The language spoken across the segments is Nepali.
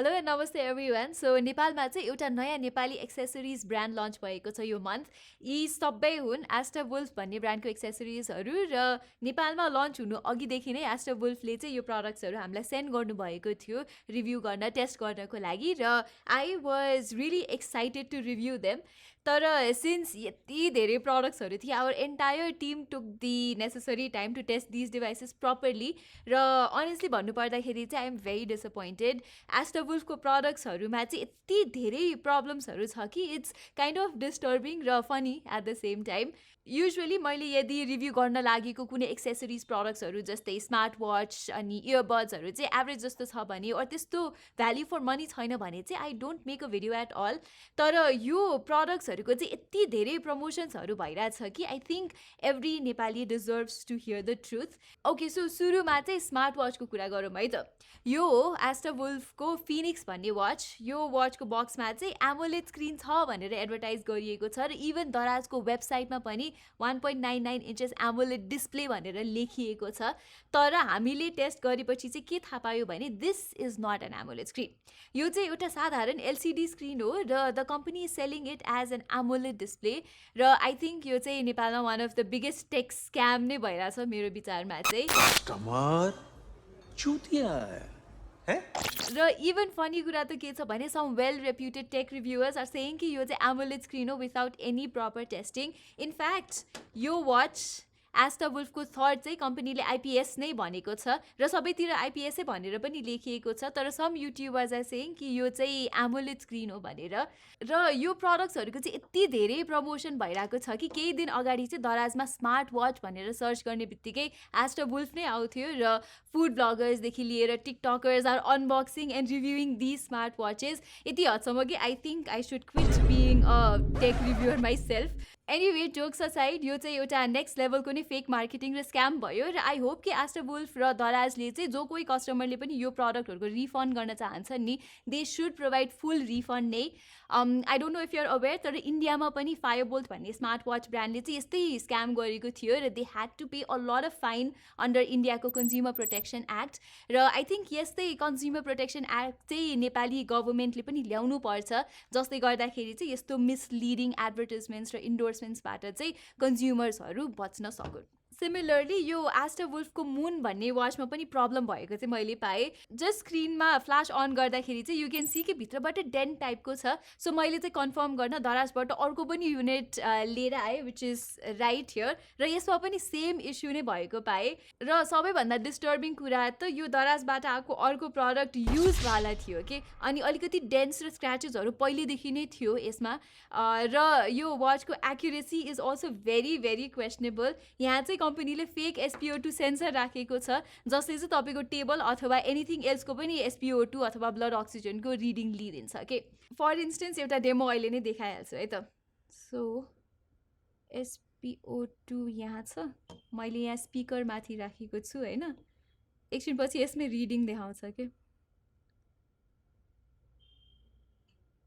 हेलो एन्ड नमस्ते एभ्रिवान। सो नेपालमा चाहिँ एउटा नयाँ नेपाली एक्सेसरिज ब्रान्ड लन्च भएको छ यो मन्थ। यी सबै हुन् एस्टा वुल्फ भन्ने ब्रान्डको एक्सेसरिजहरू र नेपालमा लन्च हुनु अघिदेखि नै एस्टा वुल्फले चाहिँ यो प्रडक्ट्सहरू हामीलाई सेन्ड गर्नुभएको थियो रिभ्यू गर्न, टेस्ट गर्नको लागि र I was really excited to review them. तर सिन्स यति धेरै प्रडक्ट्सहरू थिए our entire team took the necessary time to test this devices properly र अनेस्टली भन्नुपर्दाखेरि चाहिँ आई एम भेरी डिसपोइन्टेड। एस्टा वुल्फको प्रडक्ट्सहरूमा चाहिँ यति धेरै प्रब्लम्सहरू छ कि इट्स काइन्ड अफ डिस्टर्बिङ र funny at the same time. Usually मैले यदि रिभ्यू गर्न लागेको कुनै एक्सेसरिज प्रडक्ट्सहरू जस्तै स्मार्ट वाच अनि इयरबड्सहरू चाहिँ एभरेज जस्तो छ भने अरू त्यस्तो भ्याल्यु फर मनी छैन भने चाहिँ I don't make a video at all. तर यो प्रडक्ट्सहरूको चाहिँ यति धेरै प्रमोसन्सहरू भइरहेछ कि I think every Nepali deserves to hear the truth. Okay, so सुरुमा चाहिँ स्मार्ट वाचको कुरा गरौँ है त। यो हो एस्टा वुल्फको फिनिक्स भन्ने वाच। यो वाचको बक्समा चाहिँ एमोलेड स्क्रिन छ भनेर एडभर्टाइज गरिएको छ र इभन दराजको वेबसाइटमा पनि 1.99 इन्चेस एमोलेड डिस्प्ले भनेर लेखिएको छ। तर हामीले टेस्ट गरेपछि चाहिँ के थाहा पायो भने this is not an AMOLED screen. यो चाहिँ एउटा साधारण एलसिडी स्क्रिन हो र the company is selling it as an AMOLED display र आई थिङ्क यो चाहिँ नेपालमा one of the biggest tech scam नै भइरहेछ मेरो विचारमा चाहिँ। कस्टमर चुतिया है। र इभन फनी कुरा त के छ भने some well reputed tech reviewers are saying कि यो चाहिँ एमोलेड स्क्रिन हो without any proper testing. In fact यो वाच एस्टा वुल्फको थर्ड चाहिँ कम्पनीले आइपिएस नै भनेको छ र सबैतिर आइपिएसै भनेर पनि लेखिएको छ। तर सम युट्युबर्स आर सेइङ कि यो चाहिँ एमोलेड स्क्रिन हो भनेर। र यो प्रडक्ट्सहरूको चाहिँ यति धेरै प्रमोसन भइरहेको छ कि केही दिन अगाडि चाहिँ दराजमा स्मार्ट वाच भनेर सर्च गर्ने बित्तिकै एस्टा वुल्फ नै आउँथ्यो र फुड ब्लगर्सदेखि लिएर TikTokers are unboxing and reviewing the smart watches. यति हदसम्म कि I think I should quit being a tech reviewer myself. Anyway, jokes aside, यो चाहिँ एउटा नेक्स्ट लेभलको नै फेक मार्केटिङ र स्क्याम भयो र आई होप कि एस्टा वुल्फ र दराजले चाहिँ जो कोही कस्टमरले पनि यो प्रडक्टहरूको रिफन्ड गर्न चाहन्छन् नि they should provide full refund नै। I don't know if you're aware, तर इन्डियामा पनि फायरबोल्ट भन्ने स्मार्ट वाच ब्रान्डले चाहिँ यस्तै स्क्याम गरेको थियो र they had to pay a lot of fine under इन्डियाको कन्ज्युमर प्रोटेक्सन एक्ट। र आई थिङ्क यस्तै कन्ज्युमर प्रोटेक्सन एक्ट चाहिँ नेपाली गभर्मेन्टले पनि ल्याउनु पर्छ जसले गर्दाखेरि चाहिँ यस्तो मिसलिडिङ एडभर्टिजमेन्ट्स र इन्डोर्समेन्ट्सबाट चाहिँ कन्ज्युमर्सहरू बच्न सकुन्। सिमिलरली यो एस्टा वुल्फको मुन भन्ने वाचमा पनि प्रब्लम भएको चाहिँ मैले पाएँ। जस्ट स्क्रिनमा फ्ल्यास अन गर्दाखेरि चाहिँ यु क्यान सी कि भित्रबाट डेन्ट टाइपको छ। सो मैले चाहिँ कन्फर्म गर्न दराजबाट अर्को पनि युनिट लिएर आएँ विच इज राइट हियर र यसमा पनि सेम इस्यु नै भएको पाएँ। र सबैभन्दा डिस्टर्बिङ कुरा त यो दराजबाट आएको अर्को प्रडक्ट युजवाला थियो कि अनि अलिकति डेन्स र स्क्रैचेसहरू पहिलेदेखि नै थियो यसमा। र यो वाचको accuracy is also very very questionable. यहाँ चाहिँ कम्पनीले फेक SpO2 सेन्सर राखेको छ जसले चाहिँ तपाईँको टेबल अथवा एनिथिङ एल्सको पनि SpO2 अथवा ब्लड अक्सिजनको रिडिङ लिइदिन्छ कि। फर इन्स्टेन्स एउटा डेमो अहिले नै देखाइहाल्छु है त। सो SpO2 यहाँ छ, मैले यहाँ स्पिकर माथि राखेको छु होइन। एकछिनपछि यसमै रिडिङ देखाउँछ कि।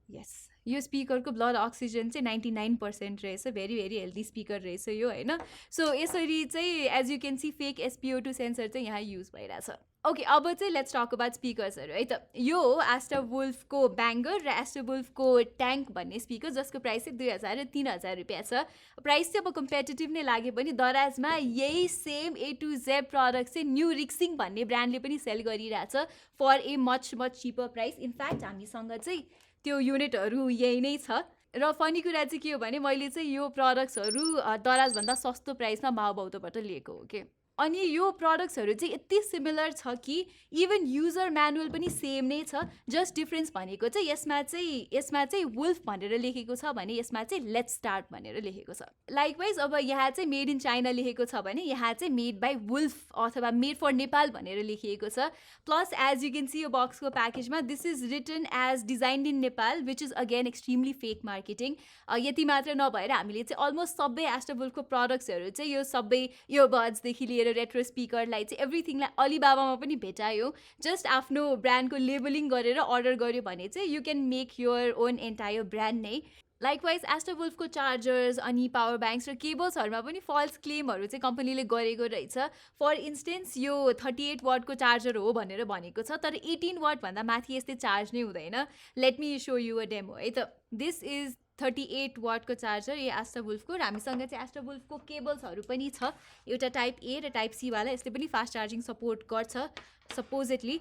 यस, यो स्पिकरको ब्लड अक्सिजन चाहिँ 99% रहेछ। भेरी भेरी हेल्दी स्पिकर रहेछ यो होइन। सो यसरी चाहिँ as you can see fake SpO2 sensor चाहिँ यहाँ युज भइरहेछ। ओके, अब चाहिँ लेट्स टक अबाउट स्पिकर्सहरू है त। यो हो एस्टा वुल्फको ब्याङ्गर र एस्टा वुल्फको ट्याङ्क भन्ने स्पिकर जसको प्राइस चाहिँ 2000 र 3000 रुपियाँ छ। प्राइस चाहिँ अब कम्पेटिटिभ नै लागे पनि दराजमा यही same A to Z product चाहिँ न्यू रिक्सिङ भन्ने ब्रान्डले पनि सेल गरिरहेछ for a much much cheaper price. In fact हामीसँग चाहिँ त्यो युनिटहरू यही नै छ। र फनी कुरा चाहिँ के हो भने मैले चाहिँ यो प्रडक्ट्सहरू दराजभन्दा सस्तो प्राइसमा माउबाउतोबाट लिएको हो कि। अनि यो प्रडक्ट्सहरू चाहिँ यति सिमिलर छ कि इभन युजर म्यानुअल पनि सेम नै छ। जस्ट डिफ्रेन्स भनेको चाहिँ यसमा चाहिँ वुल्फ भनेर लेखेको छ भने यसमा चाहिँ लेट्स स्टार्ट भनेर लेखेको छ। लाइकवाइज अब यहाँ चाहिँ मेड इन चाइना लेखेको छ भने यहाँ चाहिँ मेड बाई वुल्फ अथवा मेड फर नेपाल भनेर लेखिएको छ। Plus as you can see यो बक्सको प्याकेजमा this is written as designed in Nepal which is again extremely fake marketing. यति मात्र नभएर हामीले चाहिँ अलमोस्ट सबै एस्टा वुल्फको प्रडक्ट्सहरू चाहिँ यो सबै इयरबड्सदेखि लिएर रेट्रो स्पिकरलाई चाहिँ एभ्रिथिङलाई अलिबाबामा पनि भेटायो। जस्ट आफ्नो ब्रान्डको लेबलिङ गरेर अर्डर गर्यो भने चाहिँ you can make your own entire brand नै। लाइकवाइज एस्टावुल्फको चार्जर्स अनि पावर ब्याङ्क्स र केबल्सहरूमा पनि फल्स क्लेमहरू चाहिँ कम्पनीले गरेको रहेछ. फर इन्स्टेन्स यो 38 वाटको चार्जर हो भनेर भनेको छ, तर 18 वाटभन्दा माथि यस्तै चार्ज नै हुँदैन. Let me so you a demo है त. दिस इज 38 वाटको चार्जर यो एस्टावुल्फको. र हामीसँग चाहिँ एस्टावुल्फको केबल्सहरू पनि छ, एउटा टाइप ए र टाइप सी वाला. यसले पनि फास्ट चार्जिङ सपोर्ट गर्छ सपोजेटली.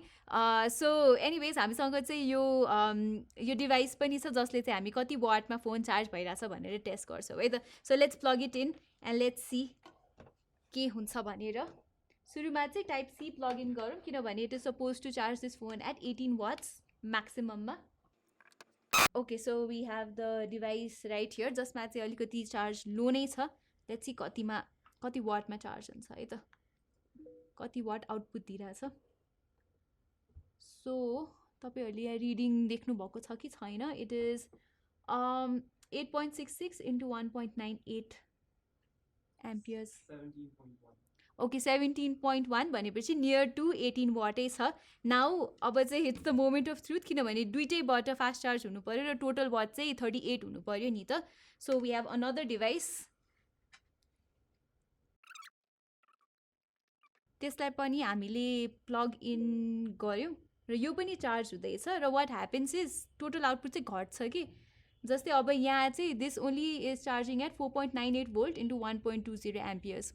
सो एनिवेज हामीसँग चाहिँ यो डिभाइस पनि छ जसले चाहिँ हामी कति वाटमा फोन चार्ज भइरहेछ भनेर टेस्ट गर्छौँ है त. So let's plug it in and let's see के हुन्छ भनेर. सुरुमा चाहिँ टाइप सी प्लग इन गरौँ किनभने it is suppose to charge this phone at 18 watts म्याक्सिमममा. Okay, so we have the device right here जसमा चाहिँ अलिकति चार्ज लो नै छ. लेट्स सी कति वाटमा चार्ज हुन्छ है त, कति वाट आउटपुट दिइरहेछ. सो तपाईँहरूले यहाँ रिडिङ देख्नुभएको छ कि छैन. It is 8.66 into 1.98 amperes. Okay, 17.1 भनेपछि नियर टु 18 वाटै छ. नाउ अब चाहिँ it's the moment of truth किनभने दुइटैबाट फास्ट चार्ज हुनु पऱ्यो र टोटल वाट चाहिँ 38 हुनु पऱ्यो नि त. So we have another device, त्यसलाई पनि हामीले प्लग इन गऱ्यौँ र यो पनि चार्ज हुँदैछ. र what happens is total output चाहिँ घट्छ कि. जस्तै अब यहाँ चाहिँ this only is charging at 4.98 volt into 1.20 amperes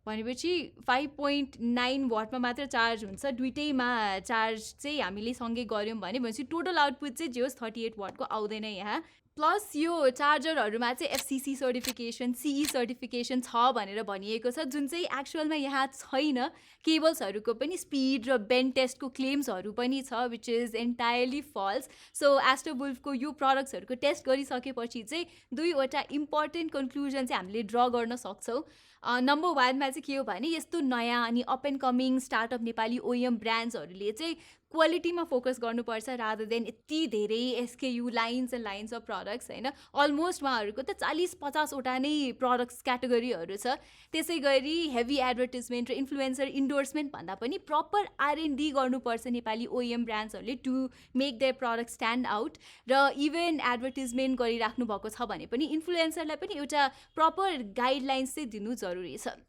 भनेपछि 5.9 वाटमा मात्र चार्ज हुन्छ. दुइटैमा चार्ज चाहिँ हामीले सँगै गऱ्यौँ भनेपछि टोटल आउटपुट चाहिँ जे होस् 38 वाटको आउँदैन यहाँ. प्लस यो चार्जरहरूमा चाहिँ एफसीसी सर्टिफिकेसन, सीई सर्टिफिकेसन छ भनेर भनिएको छ, जुन चाहिँ एक्चुअलमा यहाँ छैन. केबल्सहरूको पनि स्पिड र बेन्ड टेस्टको क्लेम्सहरू पनि छ which is entirely false. So एस्टावुल्फको यो प्रडक्ट्सहरूको टेस्ट गरिसकेपछि चाहिँ दुईवटा इम्पोर्टेन्ट कन्क्लुजन चाहिँ हामीले ड्र गर्न सक्छौँ. नम्बर वानमा चाहिँ के हो भने यस्तो नयाँ अनि up and coming startup Nepali OEM ब्रान्ड्सहरूले चाहिँ क्वालिटीमा फोकस गर्नुपर्छ रादर देन यति धेरै SKU lines and lines of products होइन. अलमोस्ट उहाँहरूको त 40-50वटा नै प्रडक्ट्स क्याटेगोरीहरू छ. त्यसै गरी हेभी एडभर्टिजमेन्ट र इन्फ्लुएन्सर इन्डोर्समेन्ट भन्दा पनि प्रपर R&D गर्नुपर्छ नेपाली ओएम ब्रान्ड्सहरूले to make their product stand out. र इभन एडभर्टिजमेन्ट गरिराख्नु भएको छ भने पनि इन्फ्लुएन्सरलाई पनि एउटा प्रपर गाइडलाइन्स चाहिँ दिनु जरुरी छ.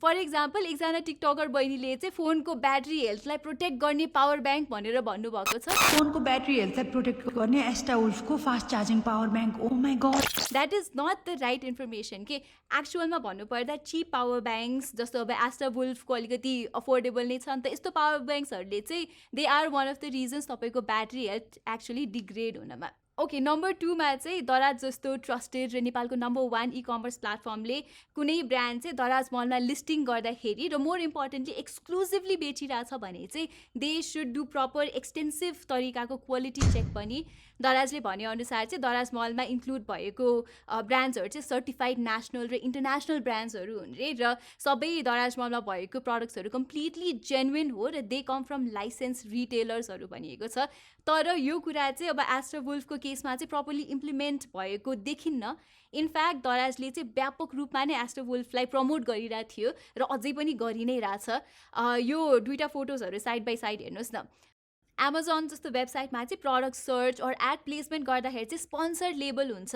फर इक्जाम्पल एकजना टिकटकर बहिनीले चाहिँ फोनको ब्याट्री हेल्थलाई प्रोटेक्ट गर्ने पावर ब्याङ्क भनेर भन्नुभएको छ. फोनको ब्याट्री हेल्थलाई प्रोटेक्ट गर्ने एस्टावुल्फको fast charging power bank. Oh my god, that is not the right information के. एक्चुअलमा भन्नुपर्दा चिप पावर ब्याङ्क्स जस्तो अब एस्टावुल्फको अलिकति अफोर्डेबल नै छ नि त, यस्तो पावर ब्याङ्क्सहरूले चाहिँ they are one of the reasons तपाईँको ब्याट्री हेल्थ एक्चुअली डिग्रेड हुनमा. ओके, नम्बर 2मा चाहिँ दराज जस्तो ट्रस्टेड र नेपालको नम्बर 1 इ कमर्स प्लेटफर्मले कुनै ब्रान्ड चाहिँ दराज मलमा लिस्टिङ गर्दाखेरि र मोर इम्पोर्टेन्टली एक्सक्लुसिभली बेचिरहेछ भने चाहिँ they should do proper extensive तरिकाको क्वालिटी चेक पनि. दराजले भनेअनुसार चाहिँ दराज मलमा इन्क्लुड भएको ब्रान्ड्सहरू चाहिँ सर्टिफाइड नेसनल र इन्टरनेसनल ब्रान्ड्सहरू हुन् रे. र सबै दराज मलमा भएको प्रडक्ट्सहरू कम्प्लिटली जेन्युन हो र दे कम फ्रम लाइसेन्स रिटेलर्सहरू भनिएको छ. तर यो कुरा चाहिँ अब एस्टावुल्फको केसमा चाहिँ प्रपरली इम्प्लिमेन्ट भएको देखिन्न. इनफ्याक्ट दराजले चाहिँ व्यापक रूपमा नै एस्टावुल्फलाई प्रमोट गरिरहेको थियो र अझै पनि गरि नै रहेछ. यो दुईवटा फोटोजहरू साइड बाई साइड हेर्नुहोस् न. एमाजोन जस्तो वेबसाइटमा चाहिँ प्रडक्ट सर्च और एड प्लेसमेन्ट गर्दाखेरि चाहिँ स्पोन्सर्ड लेबल हुन्छ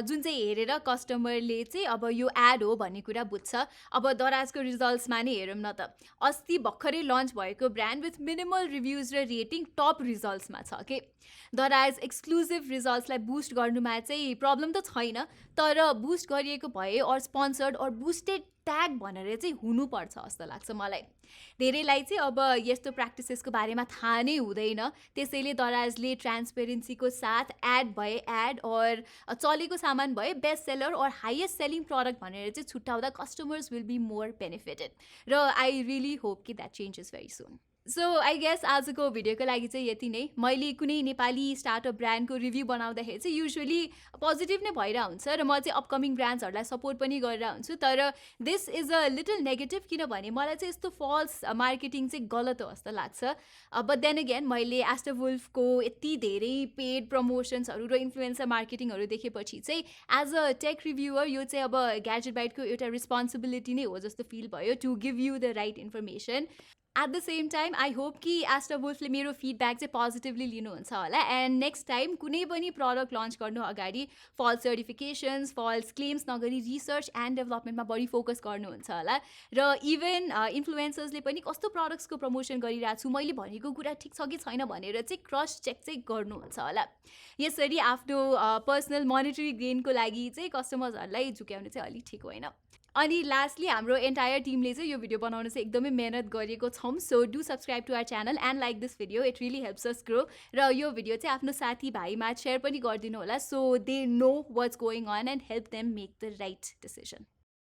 जुन चाहिँ हेरेर कस्टमरले चाहिँ अब यो एड हो भन्ने कुरा बुझ्छ. अब दराजको रिजल्ट्समा नै हेरौँ न त. अस्ति भर्खरै लन्च भएको ब्रान्ड विथ मिनिमल रिभ्युज र रेटिङ टप रिजल्ट्समा छ के. दराज एक्सक्लुसिभ रिजल्ट्सलाई बुस्ट गर्नुमा चाहिँ प्रब्लम त छैन, तर बुस्ट गरिएको भए और स्पोन्सर्ड और बुस्टेड ट्याग भनेर चाहिँ हुनुपर्छ जस्तो लाग्छ मलाई. धेरैलाई चाहिँ अब यस्तो प्र्याक्टिसेसको बारेमा थाहा नै हुँदैन, त्यसैले दराजले ट्रान्सपेरेन्सीको साथ एड भए एड और चलेको सामान भए बेस्ट सेलर और हाइएस्ट सेलिङ प्रडक्ट भनेर चाहिँ छुट्याउँदा customers will be more benefited. र आई रियली होप कि that changes very soon. So I guess आजको भिडियोको लागि चाहिँ यति नै. मैले कुनै नेपाली स्टार्टअप ब्रान्डको रिभ्यू बनाउँदाखेरि चाहिँ युजुअली पोजिटिभ नै भइरहेको हुन्छ र म चाहिँ अपकमिङ ब्रान्ड्सहरूलाई सपोर्ट पनि गरेर हुन्छु. तर this is a little negative किनभने मलाई चाहिँ यस्तो फल्स मार्केटिङ चाहिँ गलत हो जस्तो लाग्छ. बट देन अगेन मैले एस्टावुल्फको यति धेरै पेड प्रमोसन्सहरू र इन्फ्लुएन्सर मार्केटिङहरू देखेपछि चाहिँ एज अ टेक रिभ्युअर यो चाहिँ अब ग्याजेट बाइटको एउटा रेस्पोन्सिबिलिटी नै हो जस्तो फिल भयो to give you the right information. At the same time I hope कि एस्टा वुल्फले मेरो फिडब्याक चाहिँ पोजिटिभली लिनुहुन्छ होला एन्ड नेक्स्ट टाइम कुनै पनि प्रडक्ट लन्च गर्नु अगाडि फल्स सर्टिफिकेसन्स फल्स क्लेम्स नगरी रिसर्च एन्ड डेभलपमेन्टमा बढी फोकस गर्नुहुन्छ होला र इभन इन्फ्लुएन्सर्सले पनि कस्तो प्रडक्ट्सको प्रमोसन गरिरहेको छु मैले भनेको कुरा ठिक छ कि छैन भनेर चाहिँ क्रस चेक चाहिँ गर्नुहुन्छ होला यसरी आफ्नो पर्सनल मोनिटरी गेनको लागि चाहिँ कस्टमर्सहरूलाई झुक्याउनु चाहिँ अलिक ठिक होइन अनि लास्टली हाम्रो एन्टायर टिमले चाहिँ यो भिडियो बनाउन चाहिँ एकदमै मेहनत गरेको छौँ so do subscribe to our channel and like this video it really helps us grow र यो भिडियो चाहिँ आफ्नो साथीभाइमा सेयर पनि गरिदिनु होला so they know what's going on and help them make the right decision